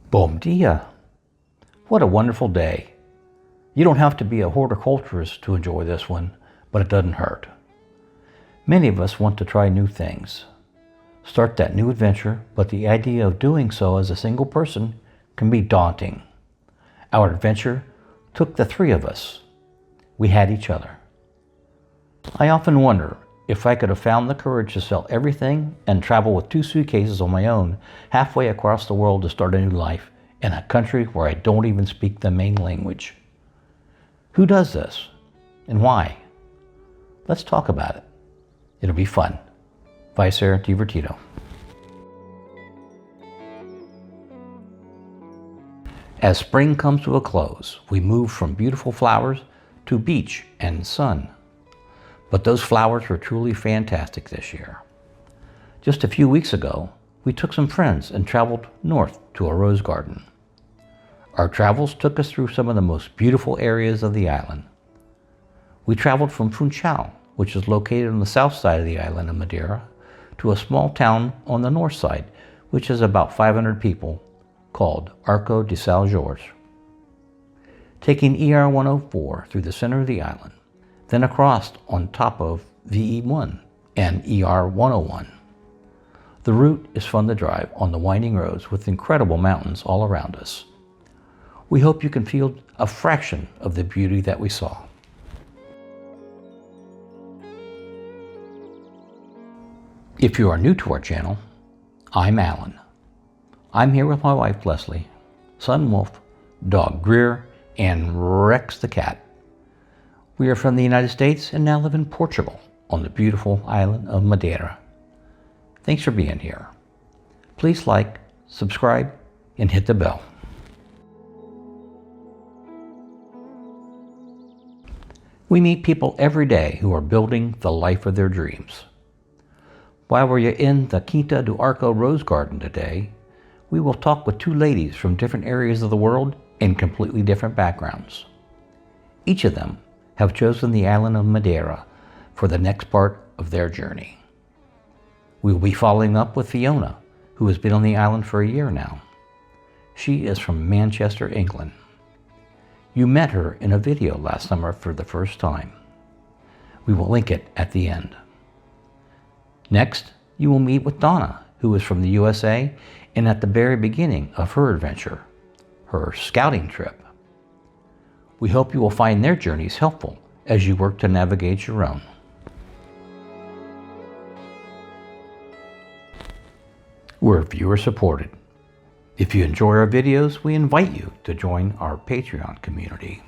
Bom dia! What a wonderful day. You don't have to be a horticulturist to enjoy this one, but it doesn't hurt. Many of us want to try new things, start that new adventure, but the idea of doing so as a single person can be daunting. Our adventure took the three of us. We had each other. I often wonder if I could have found the courage to sell everything and travel with 2 suitcases on my own halfway across the world to start a new life in a country where I don't even speak the main language. Who does this and why? Let's talk about it. It'll be fun. Vai ser divertido. As spring comes to a close, we move from beautiful flowers to beach and sun. But those flowers were truly fantastic this year. Just a few weeks ago, we took some friends and traveled north to a rose garden. Our travels took us through some of the most beautiful areas of the island. We traveled from Funchal, which is located on the south side of the island of Madeira, to a small town on the north side, which has about 500 people, called Arco de São Jorge. Taking ER 104 through the center of the island, then across on top of VE1 and ER 101. The route is fun to drive on the winding roads with incredible mountains all around us. We hope you can feel a fraction of the beauty that we saw. If you are new to our channel, I'm Alan. I'm here with my wife Leslie, son Wolf, dog Greer, and Rex the cat. We are from the United States and now live in Portugal on the beautiful island of Madeira. Thanks for being here. Please like, subscribe, and hit the bell. We meet people every day who are building the life of their dreams. While we're in the Quinta do Arco Rose Garden today, we will talk with 2 ladies from different areas of the world and completely different backgrounds. Each of them have chosen the island of Madeira for the next part of their journey. We will be following up with Fiona, who has been on the island for a year now. She is from Manchester, England. You met her in a video last summer for the first time. We will link it at the end. Next, you will meet with Donna, who is from the USA and at the very beginning of her adventure, her scouting trip. We hope you will find their journeys helpful as you work to navigate your own. We're viewer supported. If you enjoy our videos, we invite you to join our Patreon community.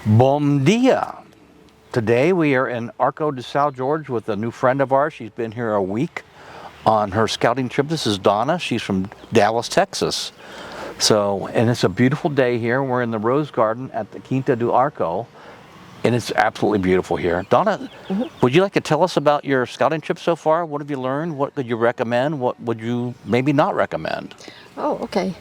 Bom dia! Today we are in Arco de São Jorge with a new friend of ours. She's been here a week on her scouting trip. This is Donna. She's from Dallas, Texas. And it's a beautiful day here. We're in the Rose Garden at the Quinta do Arco, and it's absolutely beautiful here. Donna, would you like to tell us about your scouting trip so far? What have you learned? What could you recommend? What would you maybe not recommend? Oh, okay.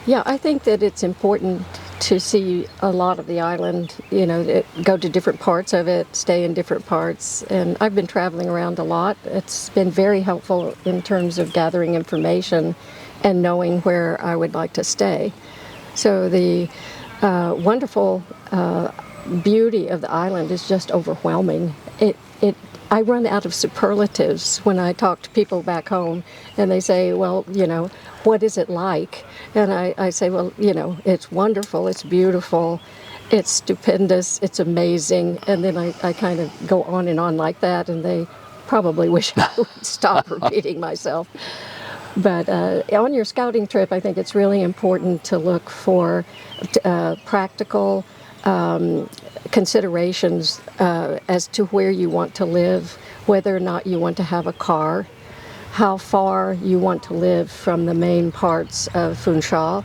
Yeah, I think that it's important to see a lot of the island, go to different parts of it, stay in different parts. And I've been traveling around a lot. It's been very helpful in terms of gathering information and knowing where I would like to stay. So the wonderful beauty of the island is just overwhelming. I run out of superlatives when I talk to people back home and they say, well, what is it like? And I say, well, it's wonderful, it's beautiful, it's stupendous, it's amazing. And then I kind of go on and on like that, and they probably wish I would stop repeating myself. But on your scouting trip, I think it's really important to look for practical considerations as to where you want to live, whether or not you want to have a car, how far you want to live from the main parts of Funchal,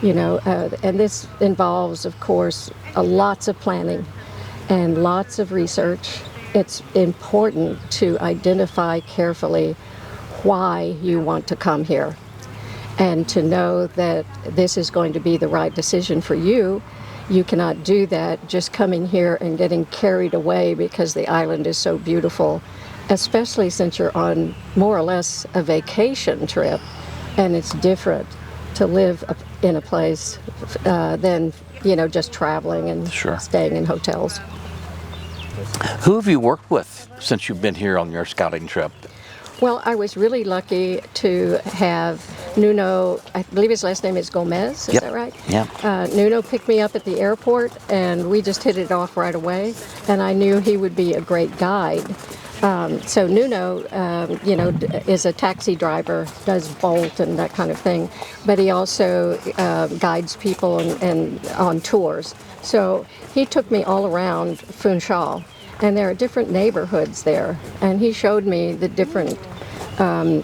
and this involves, of course, lots of planning and lots of research. It's important to identify carefully why you want to come here and to know that this is going to be the right decision for you. You cannot do that just coming here and getting carried away because the island is so beautiful especially since you're on more or less a vacation trip, and it's different to live in a place than, you know, just traveling and Sure. staying in hotels. Who have you worked with since you've been here on your scouting trip? Well, I was really lucky to have Nuno, I believe his last name is Gomez, is Yep. that right? Yeah. Nuno picked me up at the airport, and we just hit it off right away, and I knew he would be a great guide. So Nuno, you know, is a taxi driver, does Bolt and that kind of thing, but he also guides people and on tours. So he took me all around Funchal, and there are different neighborhoods there, and he showed me the different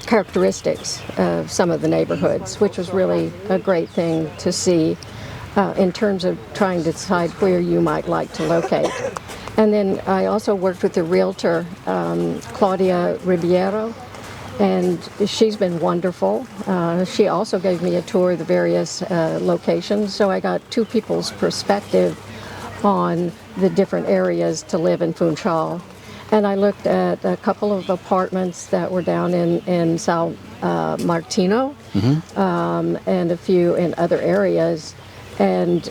characteristics of some of the neighborhoods, which was really a great thing to see in terms of trying to decide where you might like to locate. And then I also worked with the realtor, Claudia Ribeiro, and she's been wonderful. She also gave me a tour of the various locations, so I got two people's perspective on the different areas to live in Funchal. And I looked at a couple of apartments that were down in São Martinho, and a few in other areas. And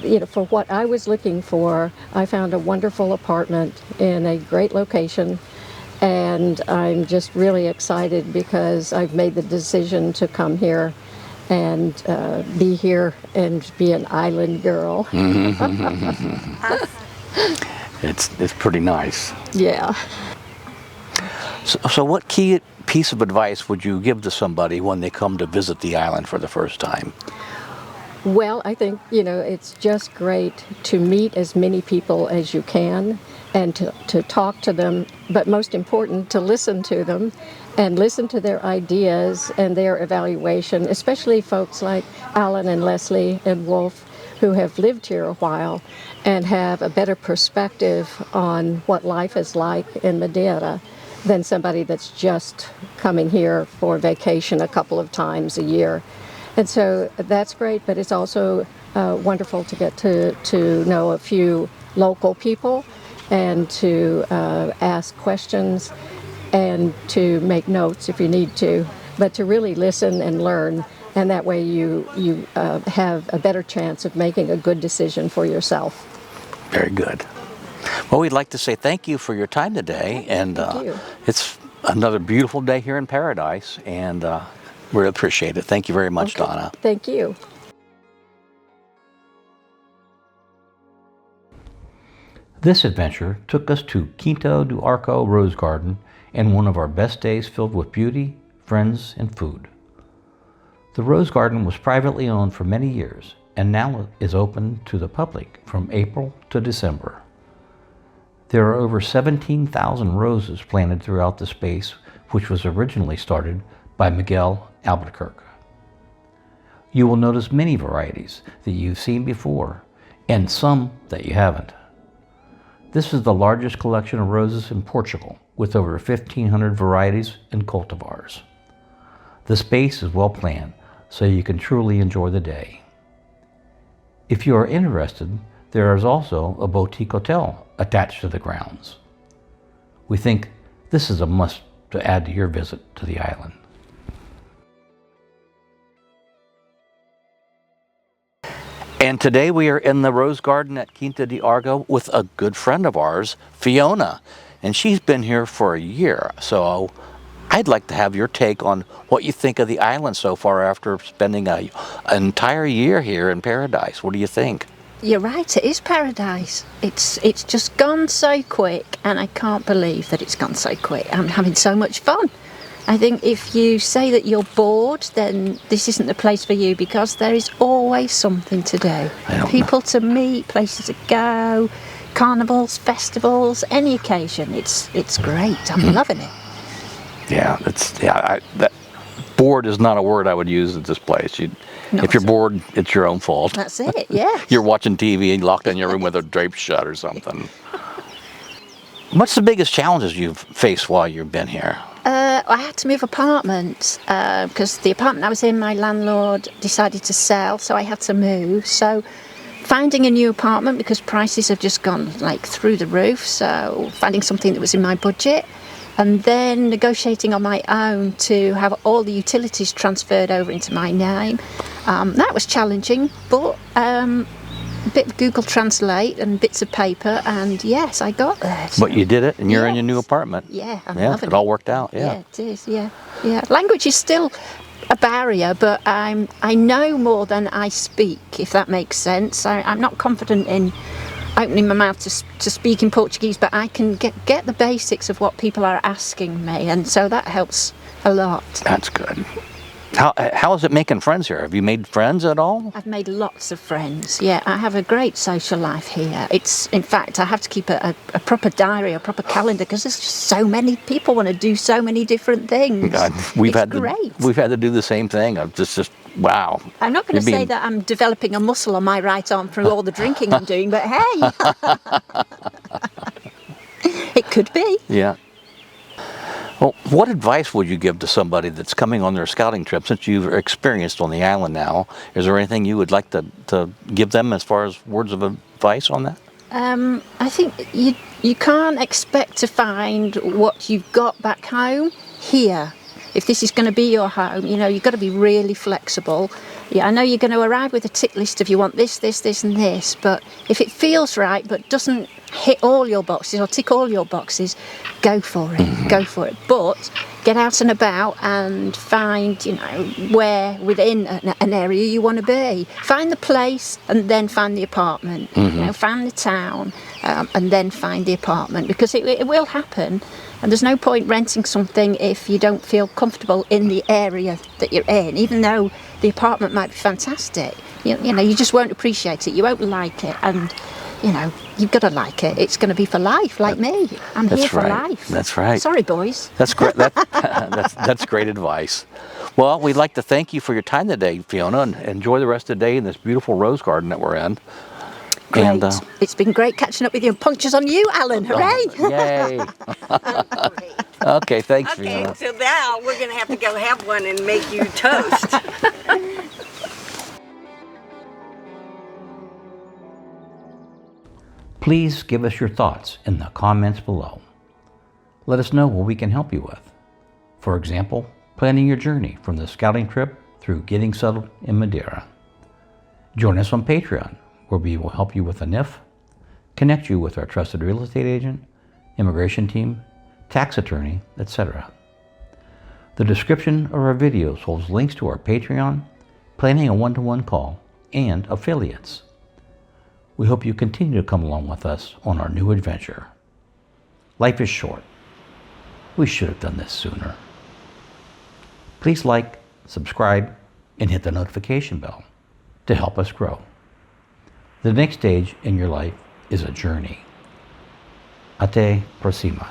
you know, for what I was looking for, I found a wonderful apartment in a great location, and I'm just really excited because I've made the decision to come here and be here and be an island girl. It's pretty nice. Yeah. So what key piece of advice would you give to somebody when they come to visit the island for the first time? Well, I think, you know, it's just great to meet as many people as you can and to talk to them, but most important, to listen to them and listen to their ideas and their evaluation, especially folks like Alan and Leslie and Wolf, who have lived here a while and have a better perspective on what life is like in Madeira than somebody that's just coming here for vacation a couple of times a year. And so that's great, but it's also wonderful to get to know a few local people and to ask questions and to make notes if you need to, but to really listen and learn, and that way you have a better chance of making a good decision for yourself. Very good. Well, we'd like to say thank you for your time today, and Thank you. it's another beautiful day here in paradise, and we appreciate it. Thank you very much, Okay. Donna. Thank you. This adventure took us to Quinta do Arco Rose Garden, and one of our best days filled with beauty, friends, and food. The Rose Garden was privately owned for many years, and now is open to the public from April to December. There are over 17,000 roses planted throughout the space, which was originally started by Miguel Albuquerque. You will notice many varieties that you've seen before, and some that you haven't. This is the largest collection of roses in Portugal, with over 1,500 varieties and cultivars. The space is well planned, so you can truly enjoy the day. If you are interested, there is also a boutique hotel attached to the grounds. We think this is a must to add to your visit to the island. And today we are in the Rose Garden at Quinta de Arco with a good friend of ours, Fiona. And she's been here for a year. So I'd like to have your take on what you think of the island so far after spending an entire year here in paradise. What do you think? You're right, it is paradise. It's just gone so quick, and I can't believe that it's gone so quick. I'm having so much fun. I think if you say that you're bored, then this isn't the place for you, because there is always something to do. People to meet, places to go, carnivals, festivals, any occasion. It's great. I'm loving it. Yeah, that bored is not a word I would use at this place. If you're bored, it's your own fault. That's it, yeah. You're watching TV and locked in your room with a drape shut or something. What's the biggest challenges you've faced while you've been here? I had to move apartments because the apartment I was in, my landlord decided to sell, so I had to move. So finding a new apartment, because prices have just gone like through the roof, so finding something that was in my budget. and then negotiating on my own to have all the utilities transferred over into my name. That was challenging, but a bit of Google Translate and bits of paper, and yes, I got there. So. But you did it, and you're in your new apartment. Yeah, I'm Yeah, loving it all worked out. Yeah, it is. Yeah. Language is still a barrier, but I know more than I speak, if that makes sense. I'm not confident in opening my mouth to speak in Portuguese, but I can get the basics of what people are asking me, and so that helps a lot. That's good. How is it making friends here? Have you made friends at all? I've made lots of friends. Yeah, I have a great social life here. In fact, I have to keep a proper diary, a proper calendar, because there's just so many people want to do so many different things. We've had to do the same thing. I'm just wow. I'm not going to say that I'm developing a muscle on my right arm through all the drinking I'm doing, but hey, it could be. Yeah. Well, what advice would you give to somebody that's coming on their scouting trip, since you've experienced on the island now? Is there anything you would like to give them as far as words of advice on that? I think you can't expect to find what you've got back home here. If this is going to be your home, you've got to be really flexible. Yeah, I know you're going to arrive with a tick list if you want this, this, this and this, but if it feels right but doesn't hit all your boxes or tick all your boxes, go for it, go for it. But get out and about and find, where within an area you want to be. Find the place and then find the apartment. Find the town and then find the apartment, because it will happen. And there's no point renting something if you don't feel comfortable in the area that you're in, even though the apartment might be fantastic. You just won't appreciate it. You won't like it, and you've got to like it. It's going to be for life, like me. I'm here for life. That's right. Sorry, boys. That's great. That's great advice. Well, we'd like to thank you for your time today, Fiona, and enjoy the rest of the day in this beautiful rose garden that we're in. Great. And, it's been great catching up with you, and punctures on you, Alan. Hooray! Yay! Okay, thanks, Okay, Fiona. so now we're going to have to go have one and make you toast. Please give us your thoughts in the comments below. Let us know what we can help you with. For example, planning your journey from the scouting trip through getting settled in Madeira. Join us on Patreon, where we will help you with a NIF, connect you with our trusted real estate agent, immigration team, tax attorney, etc. The description of our videos holds links to our Patreon, planning a one-to-one call, and affiliates. We hope you continue to come along with us on our new adventure. Life is short. We should have done this sooner. Please like, subscribe, and hit the notification bell to help us grow. The next stage in your life is a journey. Até próxima.